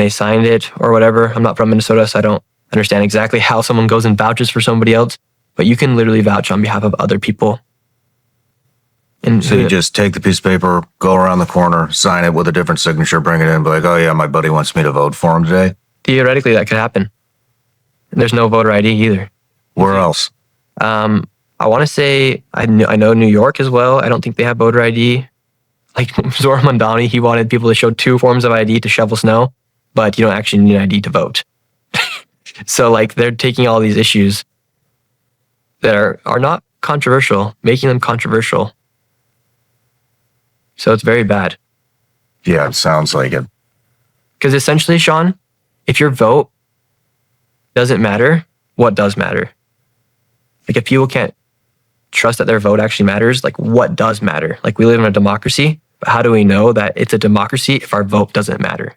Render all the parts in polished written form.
they signed it or whatever. I'm not from Minnesota, so I don't understand exactly how someone goes and vouches for somebody else, but you can literally vouch on behalf of other people. And so you just take the piece of paper, go around the corner, sign it with a different signature, bring it in, be like, oh yeah, my buddy wants me to vote for him today. Theoretically, that could happen. There's no voter ID either. Where else? I want to say, I know New York as well. I don't think they have voter ID. Like Zoran Mandani, he wanted people to show 2 forms of ID to shovel snow, but you don't actually need an ID to vote. So like they're taking all these issues that are not controversial, making them controversial. So it's very bad. Yeah, it sounds like it. Because essentially, Shawn, if your vote doesn't matter, what does matter? Like if people can't trust that their vote actually matters, like what does matter? Like we live in a democracy, but how do we know that it's a democracy if our vote doesn't matter?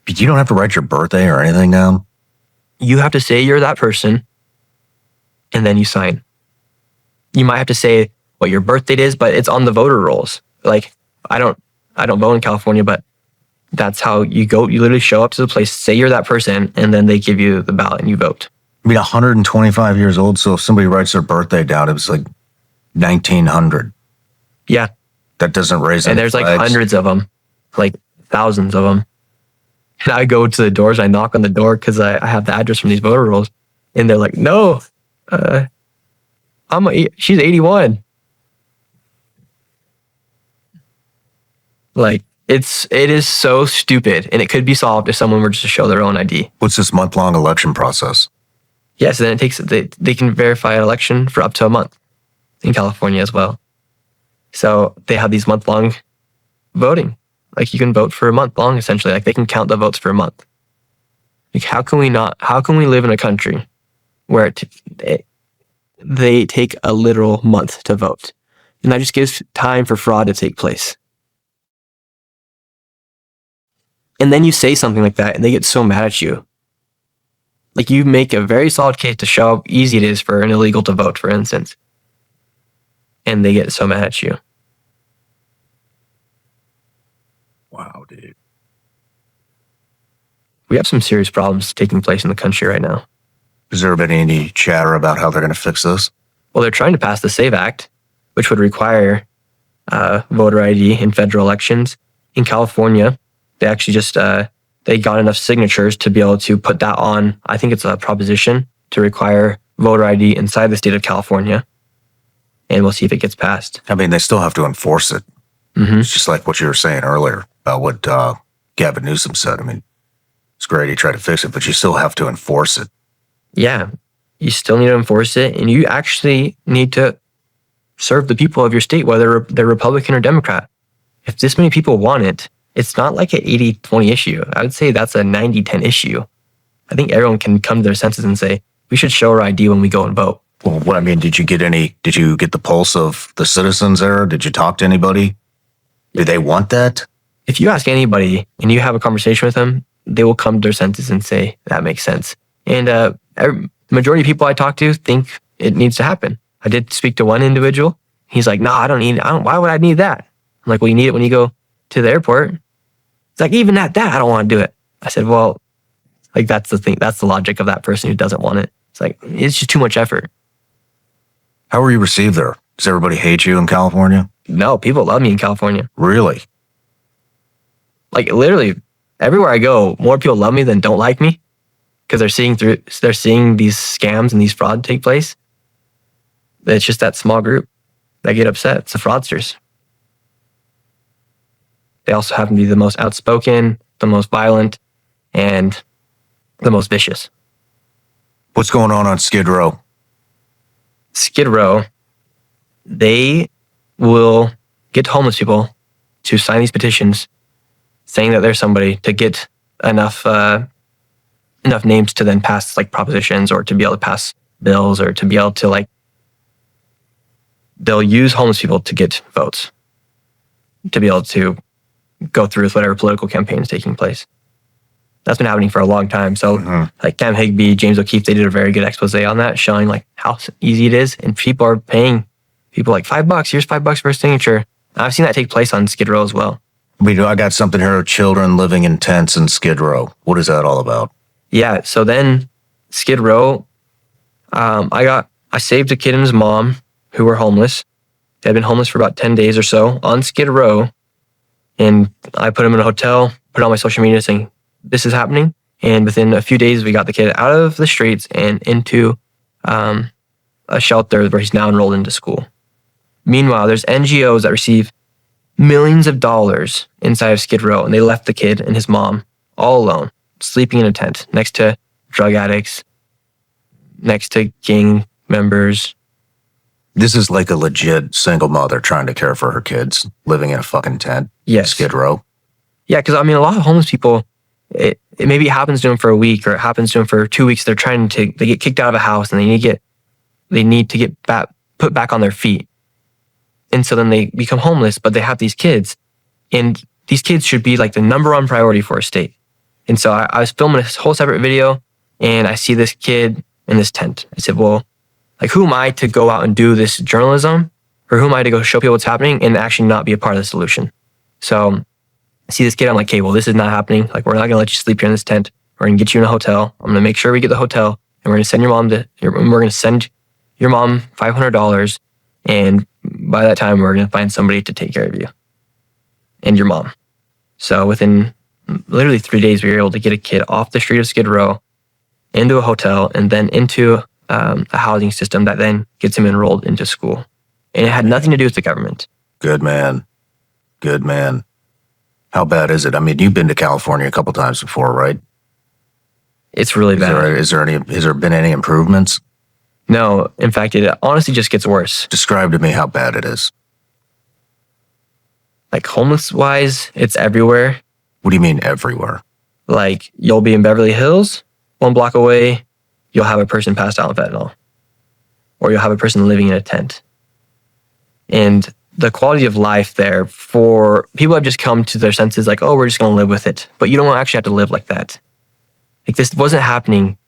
But you don't have to write your birthday or anything down. You have to say you're that person, and then you sign. You might have to say what your birth date is, but it's on the voter rolls. Like I don't vote in California, but that's how you go. You literally show up to the place, say you're that person, and then they give you the ballot and you vote. I mean, 125 years old, so if somebody writes their birthday down, it was like 1900. Yeah. That doesn't raise any And there's flags. like hundreds of them, like thousands of them. And I go to the doors, I knock on the door because I have the address from these voter rolls. And they're like, no, she's 81. Like, it is so stupid, and it could be solved if someone were just to show their own ID. What's this month-long election process? Yes, then it takes, they can verify an election for up to a month in California as well. So they have these month-long voting. Like you can vote for a month long, essentially. Like they can count the votes for a month. Like how can we live in a country where they take a literal month to vote? And that just gives time for fraud to take place. And then you say something like that and they get so mad at you. Like you make a very solid case to show how easy it is for an illegal to vote, for instance. And they get so mad at you. Wow, dude. We have some serious problems taking place in the country right now. Has there been any chatter about how they're going to fix this? Well, they're trying to pass the SAVE Act, which would require voter ID in federal elections. In California, they actually just they got enough signatures to be able to put that on. I think it's a proposition to require voter ID inside the state of California. And we'll see if it gets passed. I mean, they still have to enforce it. Mm-hmm. It's just like what you were saying earlier about what Gavin Newsom said. I mean, it's great he tried to fix it, but you still have to enforce it. Yeah, you still need to enforce it, and you actually need to serve the people of your state, whether they're Republican or Democrat. If this many people want it, it's not like an 80-20 issue. I would say that's a 90-10 issue. I think everyone can come to their senses and say, we should show our ID when we go and vote. Well, what I mean, did you get the pulse of the citizens there? Did you talk to anybody? Do they want that? If you ask anybody and you have a conversation with them, they will come to their senses and say, that makes sense. And the majority of people I talk to think it needs to happen. I did speak to one individual. He's like, no, why would I need that? I'm like, well, you need it when you go to the airport. It's like, even at that, I don't want to do it. I said, well, like that's the thing. That's the logic of that person who doesn't want it. It's like, it's just too much effort. How were you received there? Does everybody hate you in California? No, people love me in California. Really? Like literally everywhere I go, more people love me than don't like me because they're seeing these scams and these fraud take place. It's just that small group that get upset. It's the fraudsters. They also happen to be the most outspoken, the most violent, and the most vicious. What's going on Skid Row? Skid Row, they will get homeless people to sign these petitions saying that there's somebody to get enough names to then pass like propositions or to be able to pass bills or to be able to like, they'll use homeless people to get votes, to be able to go through with whatever political campaign is taking place. That's been happening for a long time. So like Cam Higby, James O'Keefe, they did a very good expose on that, showing like how easy it is. And people are paying people like $5. Here's $5 for a signature. I've seen that take place on Skid Row as well. I got something here. Children living in tents in Skid Row. What is that all about? Yeah. So then Skid Row, I saved a kid and his mom who were homeless. They had been homeless for about 10 days or so on Skid Row. And I put them in a hotel, put it on my social media saying, this is happening. And within a few days, we got the kid out of the streets and into a shelter where he's now enrolled into school. Meanwhile, there's NGOs that receive millions of dollars inside of Skid Row, and they left the kid and his mom all alone, sleeping in a tent next to drug addicts, next to gang members. This is like a legit single mother trying to care for her kids, living in a fucking tent. Yes. Skid Row. Yeah, because I mean, a lot of homeless people, it maybe happens to them for a week or it happens to them for 2 weeks. They get kicked out of a house and they need to get put back on their feet. And so then they become homeless, but they have these kids. And these kids should be like the number one priority for a state. And so I was filming a whole separate video and I see this kid in this tent. I said, well, like, who am I to go out and do this journalism? Or who am I to go show people what's happening and actually not be a part of the solution? So I see this kid, I'm like, okay, well, this is not happening. Like, we're not gonna let you sleep here in this tent. We're gonna get you in a hotel. I'm gonna make sure we get the hotel and we're gonna send your mom $500. And by that time, we're gonna find somebody to take care of you and your mom. So within literally 3 days, we were able to get a kid off the street of Skid Row into a hotel and then into a housing system that then gets him enrolled into school. And it had nothing to do with the government. Good man. Good man. How bad is it? I mean, you've been to California a couple times before, right? It's really bad. Has there been any improvements? No, in fact, it honestly just gets worse. Describe to me how bad it is. Like, homeless-wise, it's everywhere. What do you mean everywhere? Like, you'll be in Beverly Hills, 1 block away, you'll have a person passed out on fentanyl. Or you'll have a person living in a tent. And the quality of life there for people have just come to their senses like, oh, we're just going to live with it. But you don't actually have to live like that. Like, this wasn't happening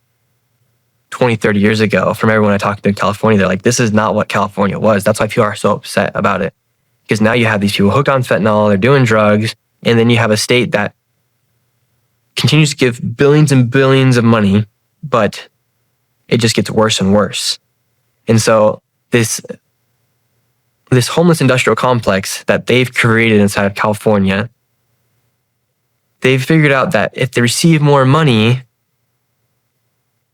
20, 30 years ago. From everyone I talked to in California, they're like, this is not what California was. That's why people are so upset about it. Because now you have these people hooked on fentanyl, they're doing drugs, and then you have a state that continues to give billions and billions of money, but it just gets worse and worse. And so this homeless industrial complex that they've created inside of California, they've figured out that if they receive more money,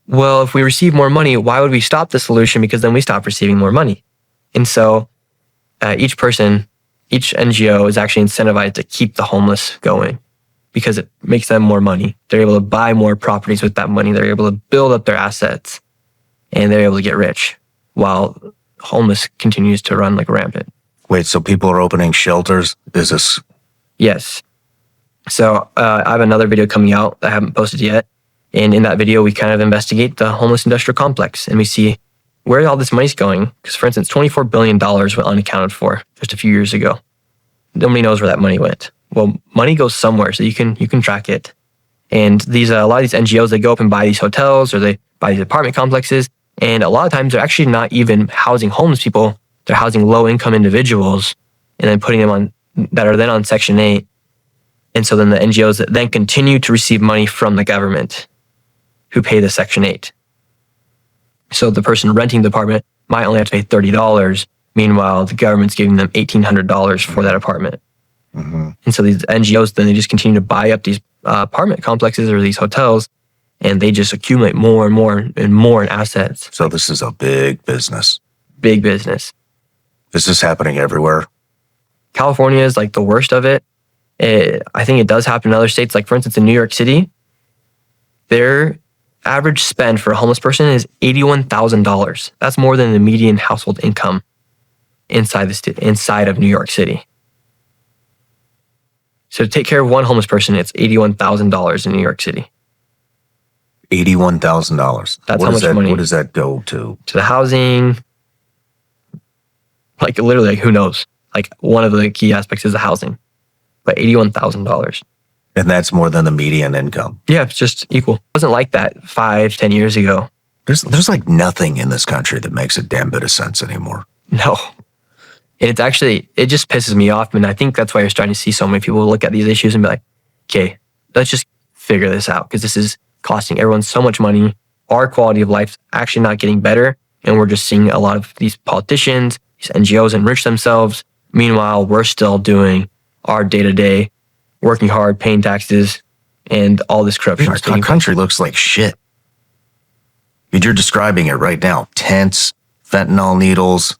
well, if we receive more money, why would we stop the solution? Because then we stop receiving more money. And so each NGO is actually incentivized to keep the homeless going because it makes them more money. They're able to buy more properties with that money. They're able to build up their assets and they're able to get rich while homeless continues to run like rampant. Wait, so people are opening shelters? Is this? Yes. So I have another video coming out that I haven't posted yet. And in that video, we kind of investigate the homeless industrial complex and we see where all this money's going. Because for instance, $24 billion went unaccounted for just a few years ago. Nobody knows where that money went. Well, money goes somewhere, so you can track it. And a lot of these NGOs, they go up and buy these hotels or they buy these apartment complexes. And a lot of times they're actually not even housing homeless people. They're housing low-income individuals and then putting them on, that are then on Section 8. And so then the NGOs then continue to receive money from the government who pay the Section 8. So the person renting the apartment might only have to pay $30. Meanwhile, the government's giving them $1,800 for that apartment. Mm-hmm. And so these NGOs, then they just continue to buy up these apartment complexes or these hotels, and they just accumulate more and more and more in assets. So this is a big business. Big business. Is this happening everywhere? California is like the worst of it. I think it does happen in other states. Like for instance, in New York City, their average spend for a homeless person is $81,000. That's more than the median household income inside of New York City. So to take care of one homeless person, it's $81,000 in New York City. $81,000. That's how much money. What does that go to? To the housing. Like literally, like who knows? Like one of the key aspects is the housing. But $81,000. And that's more than the median income. Yeah, it's just equal. It wasn't like that 5-10 years ago. There's like nothing in this country that makes a damn bit of sense anymore. No. And it just pisses me off. And I think that's why you're starting to see so many people look at these issues and be like, okay, let's just figure this out because this is costing everyone so much money. Our quality of life is actually not getting better. And we're just seeing a lot of these politicians, these NGOs enrich themselves. Meanwhile, we're still doing our day-to-day, working hard, paying taxes, and all this corruption. Our country looks like shit. You're describing it right now. Tents, fentanyl needles,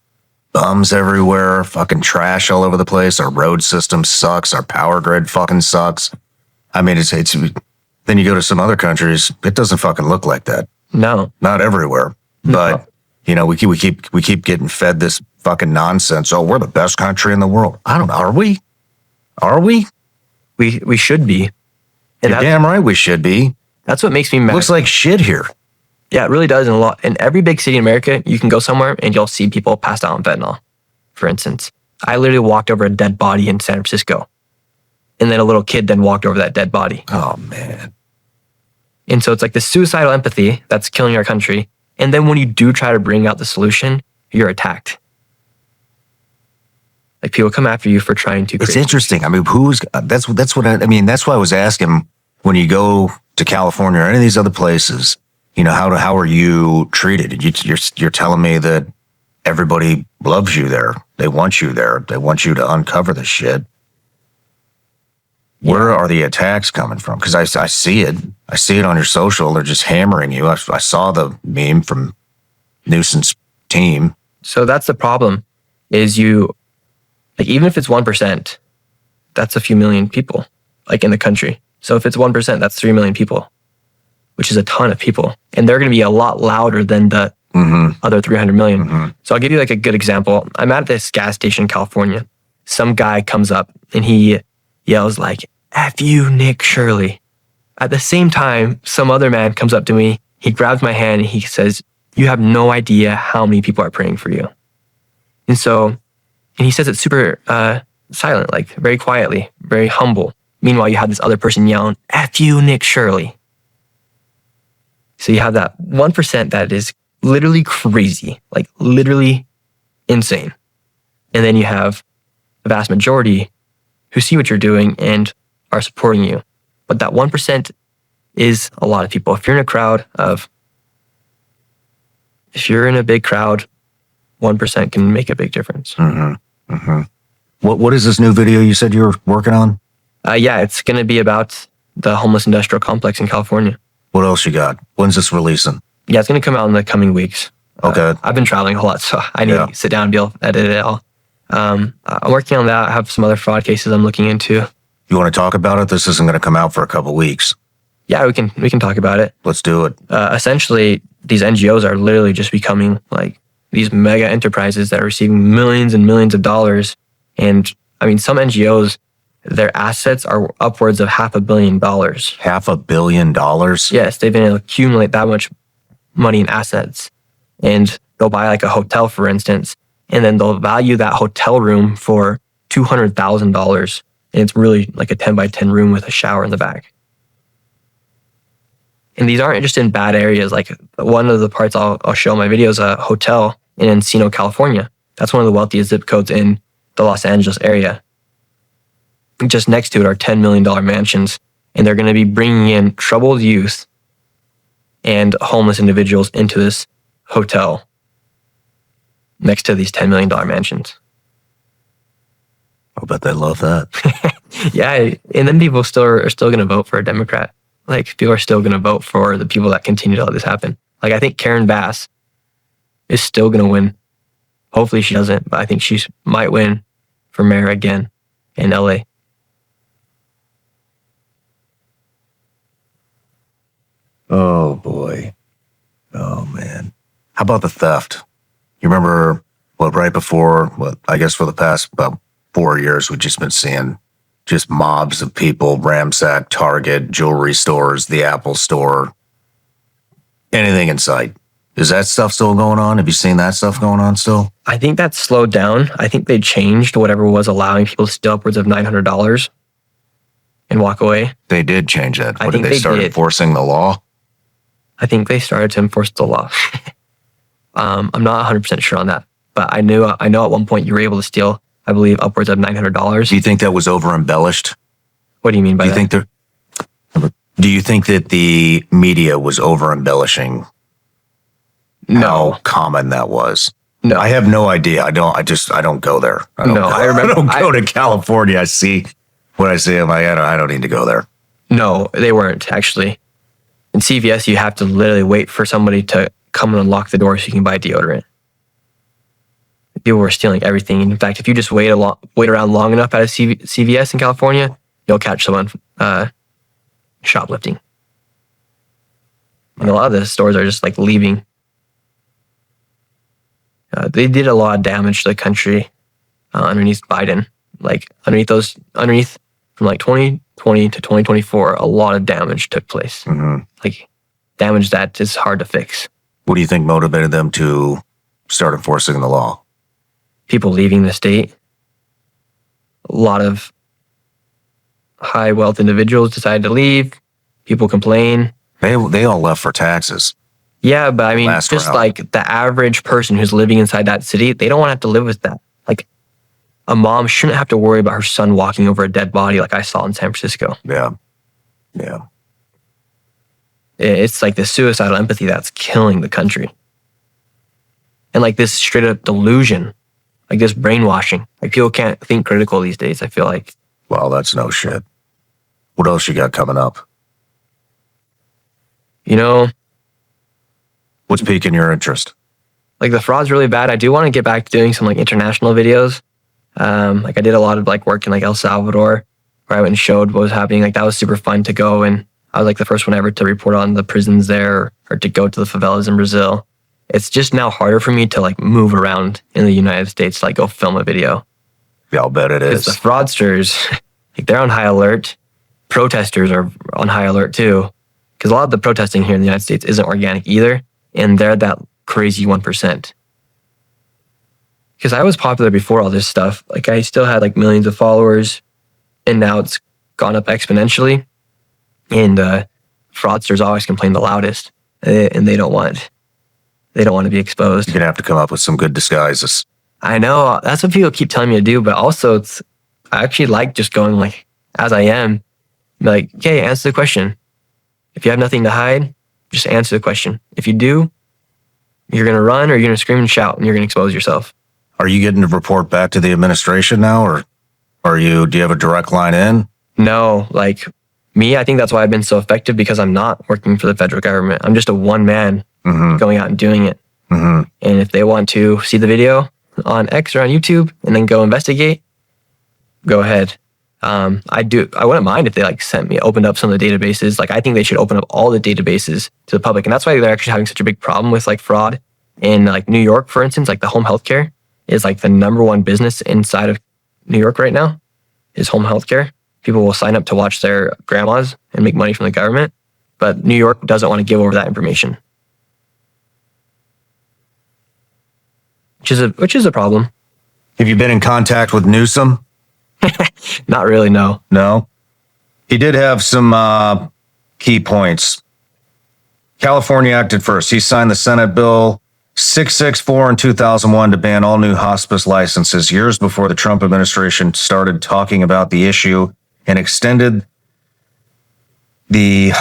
bums everywhere, fucking trash all over the place. Our road system sucks. Our power grid fucking sucks. I mean, it's then you go to some other countries, it doesn't fucking look like that. No. Not everywhere. But, you know, we keep getting fed this fucking nonsense. Oh, we're the best country in the world. I don't know. Are we? Are we? We should be. And You're damn right we should be. That's what makes me mad. Looks like shit here. Yeah, it really does. In every big city in America, you can go somewhere and you'll see people passed out on fentanyl. For instance, I literally walked over a dead body in San Francisco. And then a little kid then walked over that dead body. Oh, man. And so it's like the suicidal empathy that's killing our country. And then when you do try to bring out the solution, you're attacked. Like people come after you for trying to. It's interesting. I mean, that's why I was asking when you go to California or any of these other places, you know, how are you treated? You're telling me that everybody loves you there. They want you there. They want you to uncover the shit. Where are the attacks coming from? Because I see it. I see it on your social. They're just hammering you. I saw the meme from Newsom's team. So that's the problem is like even if it's 1%, that's a few million people like in the country. So if it's 1%, that's 3 million people, which is a ton of people. And they're going to be a lot louder than the other 300 million. Mm-hmm. So I'll give you like a good example. I'm at this gas station in California. Some guy comes up and he yells like, F you, Nick Shirley. At the same time, some other man comes up to me. He grabs my hand and he says, you have no idea how many people are praying for you. And he says it super silent, like very quietly, very humble. Meanwhile, you have this other person yelling, F you, Nick Shirley. So you have that 1% that is literally crazy, like literally insane. And then you have the vast majority who see what you're doing and are supporting you. But that 1% is a lot of people. If you're in a big crowd, 1% can make a big difference. Mm-hmm. Mm-hmm. What is this new video you said you were working on? Yeah, it's going to be about the homeless industrial complex in California. What else you got? When's this releasing? Yeah, it's going to come out in the coming weeks. Okay. I've been traveling a lot, so I need to sit down and be able to edit it all. I'm working on that. I have some other fraud cases I'm looking into. You want to talk about it? This isn't going to come out for a couple weeks. Yeah, we can talk about it. Let's do it. Essentially, these NGOs are literally just becoming like these mega enterprises that are receiving millions and millions of dollars. And I mean, some NGOs, their assets are upwards of $500 million. $500 million? Yes, they've been able to accumulate that much money in assets. And they'll buy like a hotel, for instance, and then they'll value that hotel room for $200,000. And it's really like a 10 by 10 room with a shower in the back. And these aren't just in bad areas. Like one of the parts I'll show in my video is a hotel in Encino, California. That's one of the wealthiest zip codes in the Los Angeles area. Just next to it are $10 million mansions. And they're going to be bringing in troubled youth and homeless individuals into this hotel next to these $10 million mansions. I'll bet they love that. Yeah, and then people are still going to vote for a Democrat. Like, people are still going to vote for the people that continue to let this happen. Like, I think Karen Bass is still going to win. Hopefully she doesn't, but I think she might win for mayor again in LA. Oh, boy. Oh, man. How about the theft? You remember, right before, I guess for the past about 4 years, we've just been seeing just mobs of people ransack Target, jewelry stores, the Apple store, anything in sight. Is that stuff still going on? Have you seen that stuff going on still? I think that's slowed down. I think they changed whatever was allowing people to steal upwards of $900 and walk away. They did change that. I think Did they start enforcing the law? I think they started to enforce the law. I'm not 100% sure on that. But I know at one point you were able to steal, I believe, upwards of $900. Do you think that was over embellished? What do you mean by that? Do you think that the media was over embellishing No. how common that was? No. I have no idea. I don't go there. I don't go to California. I see what I see. I don't need to go there. No, they weren't actually. In CVS, you have to literally wait for somebody to come and unlock the door so you can buy deodorant. People were stealing everything. In fact, if you just wait around long enough at a CVS in California, you'll catch someone shoplifting. And a lot of the stores are just like leaving. They did a lot of damage to the country underneath Biden. Like underneath from like 2020 to 2024, a lot of damage took place. Mm-hmm. Like damage that is hard to fix. What do you think motivated them to start enforcing the law? People leaving the state. A lot of high wealth individuals decided to leave. People complain. They all left for taxes. Yeah, but I mean, Last just round. like the average person who's living inside that city, they don't want to have to live with that. Like a mom shouldn't have to worry about her son walking over a dead body like I saw in San Francisco. Yeah. It's like the suicidal empathy that's killing the country. And like this straight up delusion, like this brainwashing. Like people can't think critical these days, I feel like. Well, that's no shit. What else you got coming up? You know, What's piquing your interest? like the fraud's really bad. I do want to get back to doing some like international videos. Like I did a lot of like work in like El Salvador where I went and showed what was happening. Like that was super fun to go, and I was like the first one ever to report on the prisons there or to go to the favelas in Brazil. It's just now harder for me to like move around in the United States to like go film a video. Yeah, I'll bet it Because is. the fraudsters, like they're on high alert. Protesters are on high alert too. Because a lot of the protesting here in the United States isn't organic either. And they're that crazy 1%. Because I was popular before all this stuff. Like I still had like millions of followers. And now it's gone up exponentially. And fraudsters always complain the loudest. And they don't want to be exposed. You're going to have to come up with some good disguises. I know. That's what people keep telling me to do. But also I actually like just going like as I am. Like, okay, answer the question. If you have nothing to hide, just answer the question. If you do, you're going to run or you're going to scream and shout and you're going to expose yourself. Are you getting to report back to the administration now, or do you have a direct line in? No, like me, I think that's why I've been so effective because I'm not working for the federal government. I'm just a one man going out and doing it. Mm-hmm. And if they want to see the video on X or on YouTube and then go investigate, go ahead. I wouldn't mind if they like opened up some of the databases. Like I think they should open up all the databases to the public. And that's why they're actually having such a big problem with like fraud in like New York, for instance. Like the home healthcare is like the number one business inside of New York right now is home healthcare. People will sign up to watch their grandmas and make money from the government. But New York doesn't want to give over that information. Which is a problem. Have you been in contact with Newsom? Not really, no. No. He did have some key points. California acted first. He signed the Senate Bill 664 in 2001 to ban all new hospice licenses years before the Trump administration started talking about the issue and extended the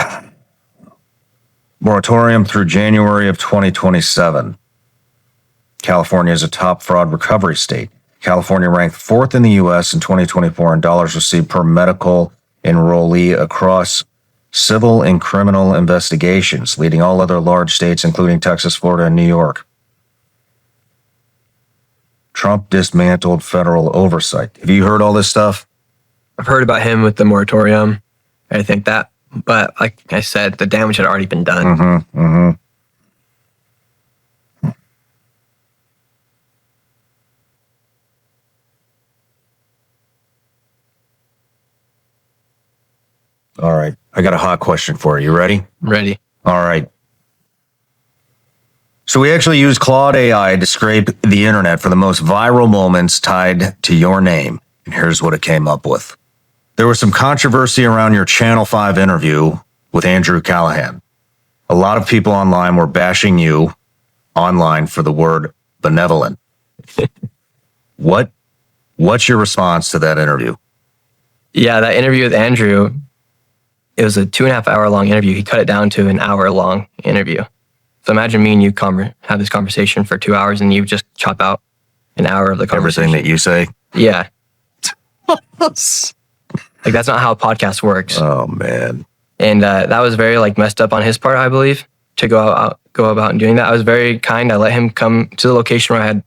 moratorium through January of 2027. California is a top fraud recovery state. California ranked 4th in the U.S. in 2024 in dollars received per medical enrollee across civil and criminal investigations, leading all other large states, including Texas, Florida, and New York. Trump dismantled federal oversight. Have you heard all this stuff? I've heard about him with the moratorium. I think that, but like I said, the damage had already been done. Mm-hmm, mm-hmm. All right. I got a hot question for you. You ready? Ready. All right. So we actually used Claude AI to scrape the internet for the most viral moments tied to your name. And here's what it came up with. There was some controversy around your Channel 5 interview with Andrew Callahan. A lot of people online were bashing you online for the word benevolent. What's your response to that interview? Yeah, that interview with Andrew, it was a 2.5 hour long interview. He cut it down to an hour long interview. So imagine me and you have this conversation for 2 hours and you just chop out an hour of the conversation. Everything that you say? Yeah. Like, that's not how a podcast works. Oh, man. And that was very like messed up on his part, I believe, to go about and doing that. I was very kind. I let him come to the location where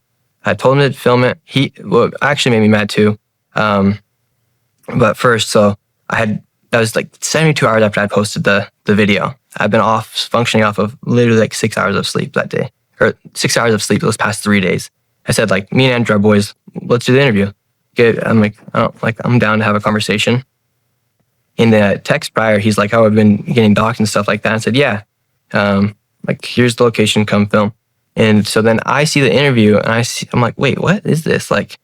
I told him to film it. He actually made me mad too. But first, so that was like 72 hours after I posted the video. I've been functioning off of literally like 6 hours of sleep that day, or 6 hours of sleep those past 3 days. I said, like, me and Andrew are boys, let's do the interview. I'm like, I'm down to have a conversation. In the text prior, he's like, oh, I've been getting doxxed and stuff like that. I said, yeah, like, here's the location, come film. And so then I see the interview and I'm like, wait, what is this? Like,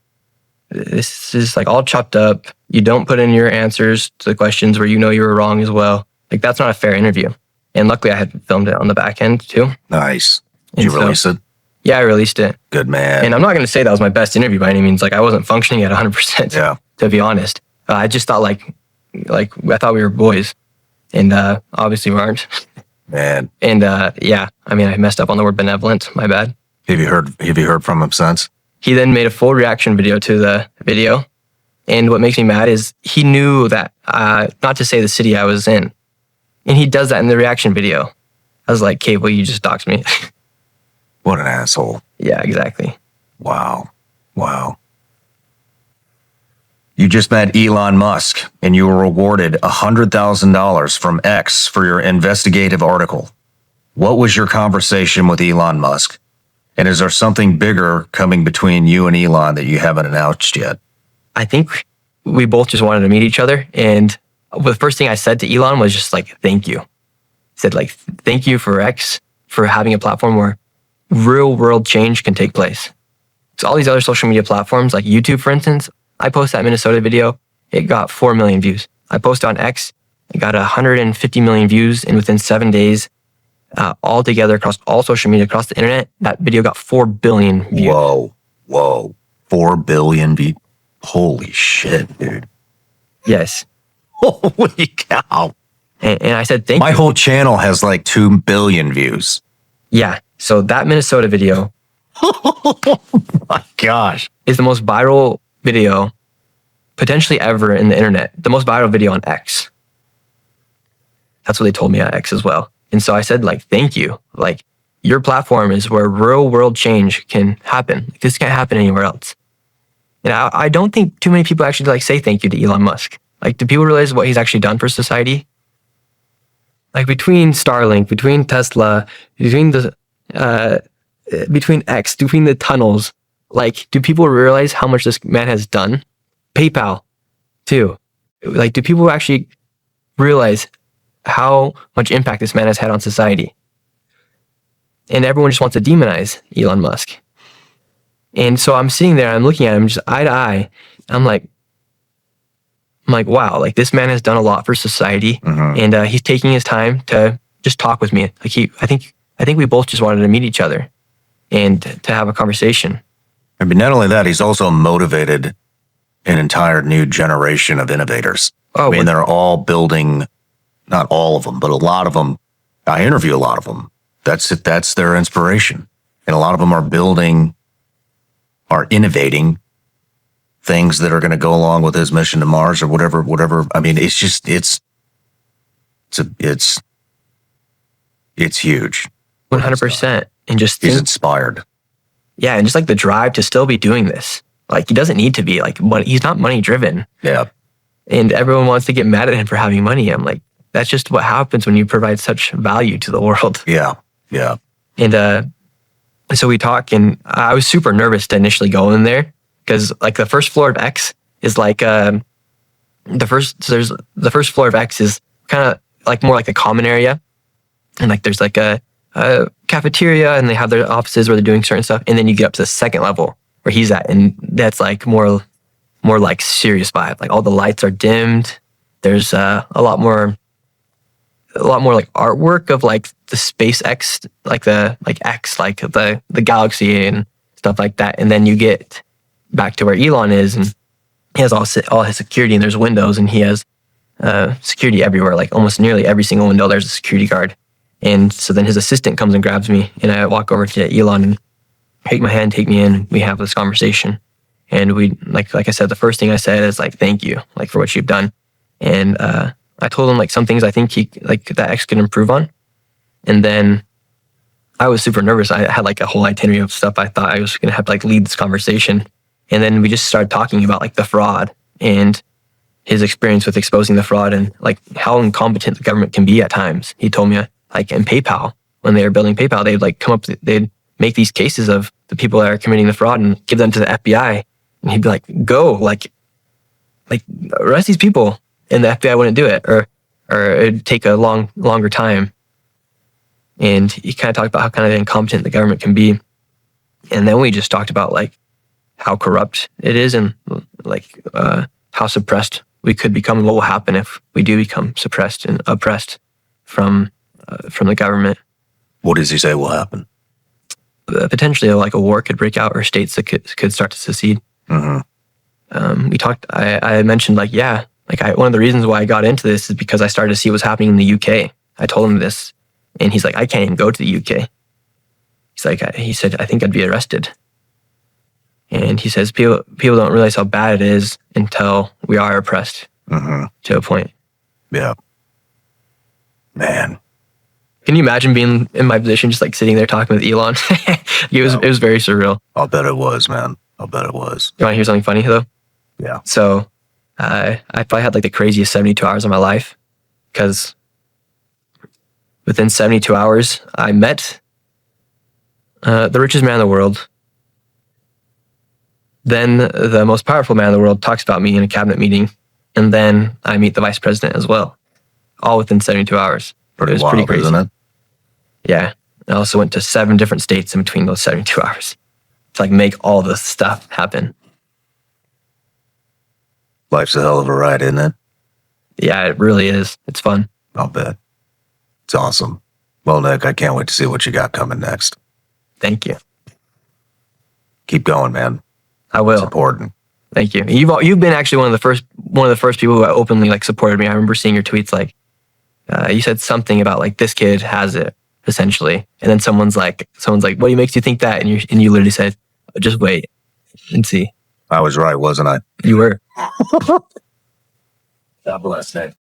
this is like all chopped up. You don't put in your answers to the questions where you know you were wrong as well. Like, that's not a fair interview. And luckily I had filmed it on the back end too. Nice. Did you release it? Yeah, I released it. Good man. And I'm not going to say that was my best interview by any means. Like, I wasn't functioning at 100%, yeah. To be honest. I just thought like I thought we were boys, and obviously we aren't. Man. And yeah, I mean, I messed up on the word benevolent. My bad. Have you heard from him since? He then made a full reaction video to the video. And what makes me mad is he knew that, not to say the city I was in. And he does that in the reaction video. I was like, Cable, you just doxed me. What an asshole. Yeah, exactly. Wow. You just met Elon Musk and you were awarded $100,000 from X for your investigative article. What was your conversation with Elon Musk? And is there something bigger coming between you and Elon that you haven't announced yet? I think we both just wanted to meet each other. And the first thing I said to Elon was just like, thank you. I said, like, thank you for X, for having a platform where real world change can take place. So all these other social media platforms, like YouTube, for instance, I posted that Minnesota video, it got 4 million views. I posted on X, it got 150 million views, and within 7 days, all together across all social media, across the internet, that video got 4 billion views. Whoa. 4 billion views. Holy shit, dude. Yes. Holy cow. And I said, thank you. My whole channel has like 2 billion views. Yeah. So that Minnesota video. Oh my gosh. Is the most viral video potentially ever in the internet. The most viral video on X. That's what they told me at X as well. And so I said, like, thank you. Like, your platform is where real world change can happen. Like, this can't happen anywhere else. And I don't think too many people actually like say thank you to Elon Musk. Like, do people realize what he's actually done for society? Like, between Starlink, between Tesla, between X, between the tunnels, like, do people realize how much this man has done? PayPal, too. Like, do people actually realize how much impact this man has had on society? And everyone just wants to demonize Elon Musk. And so I'm sitting there, I'm looking at him just eye to eye. I'm like, wow, like, this man has done a lot for society, and he's taking his time to just talk with me. Like, I think we both just wanted to meet each other and to have a conversation. I mean, not only that, he's also motivated an entire new generation of innovators. Oh, I mean, they're all building, not all of them, but a lot of them. I interview a lot of them. That's it. That's their inspiration. And a lot of them are innovating things that are going to go along with his mission to Mars or whatever. I mean, it's just, it's huge. 100%. And just he's inspired. Yeah. And just like the drive to still be doing this. Like, he doesn't need to be like, he's not money driven. Yeah. And everyone wants to get mad at him for having money. I'm like, that's just what happens when you provide such value to the world. Yeah. Yeah. And so we talk, and I was super nervous to initially go in there because, like, the first floor of X is like the first floor of X is kind of like more like the common area, and like there's like a cafeteria, and they have their offices where they're doing certain stuff, and then you get up to the second level where he's at, and that's like more like serious vibe. Like, all the lights are dimmed. There's a lot more like artwork of like the SpaceX, like the X, like the galaxy and stuff like that. And then you get back to where Elon is, and he has all his security, and there's windows, and he has security everywhere, like almost nearly every single window there's a security guard. And so then his assistant comes and grabs me, and I walk over to Elon and take my hand, take me in. We have this conversation, and we like I said, the first thing I said is like, thank you, like for what you've done. And I told him like some things I think that X could improve on. And then I was super nervous. I had like a whole itinerary of stuff I thought I was gonna have to like lead this conversation. And then we just started talking about like the fraud and his experience with exposing the fraud and like how incompetent the government can be at times. He told me like in PayPal, when they were building PayPal, they'd like they'd make these cases of the people that are committing the fraud and give them to the FBI. And he'd be like, go, like arrest these people. And the FBI wouldn't do it, or it'd take a longer time. And he kind of talked about how kind of incompetent the government can be. And then we just talked about like how corrupt it is, and like how suppressed we could become, and what will happen if we do become suppressed and oppressed from the government. What does he say will happen? Potentially, like a war could break out, or states that could start to secede. Mm-hmm. We talked. I mentioned like one of the reasons why I got into this is because I started to see what was happening in the UK. I told him this, and he's like, I can't even go to the UK. He said, I think I'd be arrested. And he says, people don't realize how bad it is until we are oppressed to a point. Yeah. Man. Can you imagine being in my position, just like sitting there talking with Elon? It was very surreal. I'll bet it was, man. I'll bet it was. You want to hear something funny though? Yeah. So I probably had like the craziest 72 hours of my life, because within 72 hours, I met the richest man in the world. Then the most powerful man in the world talks about me in a cabinet meeting. And then I meet the vice president as well, all within 72 hours. It was wild, pretty crazy. Isn't it? Yeah. I also went to 7 different states in between those 72 hours to like make all this stuff happen. Life's a hell of a ride, isn't it? Yeah, it really is. It's fun. I'll bet. It's awesome. Well, Nick, I can't wait to see what you got coming next. Thank you. Keep going, man. I will. It's important. Thank you. You've been actually one of the first people who openly like supported me. I remember seeing your tweets, like you said something about like this kid has it essentially, and then someone's like, what makes you think that? And you literally said, just wait and see. I was right, wasn't I? You were. God bless, Nick.